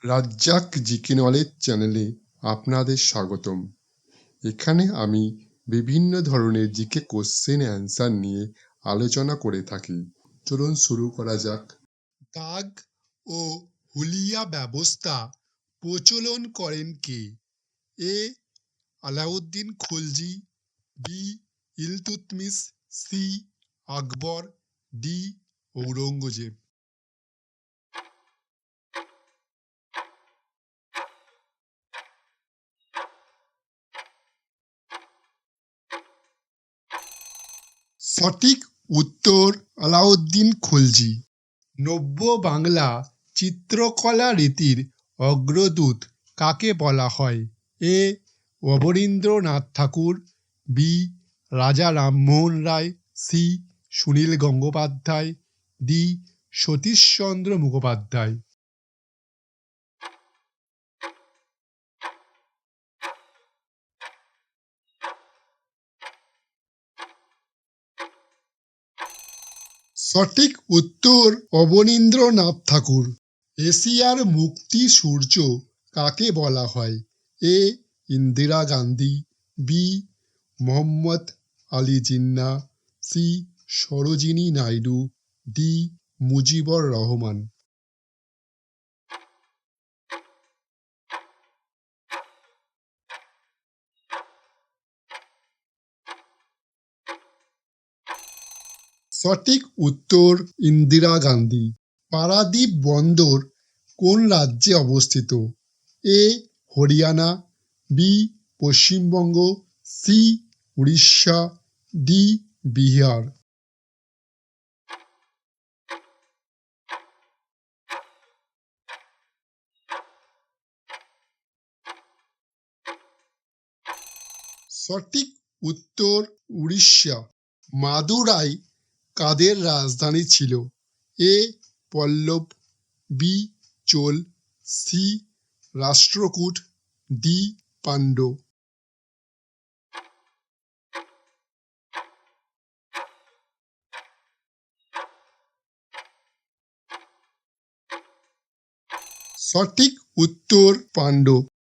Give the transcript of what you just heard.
Razzak GK knowledge চ্যানেলে আপনাদের স্বাগতম। এখানে আমি বিভিন্ন ধরনের জিকে কোশ্চেন অ্যান্সার নিয়ে আলোচনা করে থাকি। চলুন শুরু করা যাক। দাগ ও হুলিয়া ব্যবস্থা প্রচলন করেন কে? এ আলাউদ্দিন খলজি, বি ইলতুৎমিশ, সি আকবর, ডি ঔরঙ্গজেব। সঠিক উত্তর আলাউদ্দিন খলজি। নব্য বাংলা চিত্রকলা রীতির অগ্রদূত কাকে বলা হয়? এ অবনীন্দ্রনাথ ঠাকুর, বি রাজা রামমোহন রায়, সি সুনীল গঙ্গোপাধ্যায়, ডি সতীশচন্দ্র মুখোপাধ্যায়। সঠিক উত্তর অবনীন্দ্রনাথ ঠাকুর। এশিয়ার মুক্তি সূর্য কাকে বলা হয়? A Indira Gandhi, B Mohammad Ali Jinnah, C Sarojini Naidu, D Mujibur Rahman. সঠিক উত্তর ইন্দিরা গান্ধী। পারাদ্বীপ বন্দর কোন রাজ্যে অবস্থিত? A Haryana, B Paschimbanga, C Orissa, D Bihar. সঠিক উত্তর উড়িষ্যা। মাদুরাই কাদের রাজধানী ছিল? A Pallava, B Chola, C Rashtrakuta, D Pandya. সঠিক উত্তর পাণ্ড্য।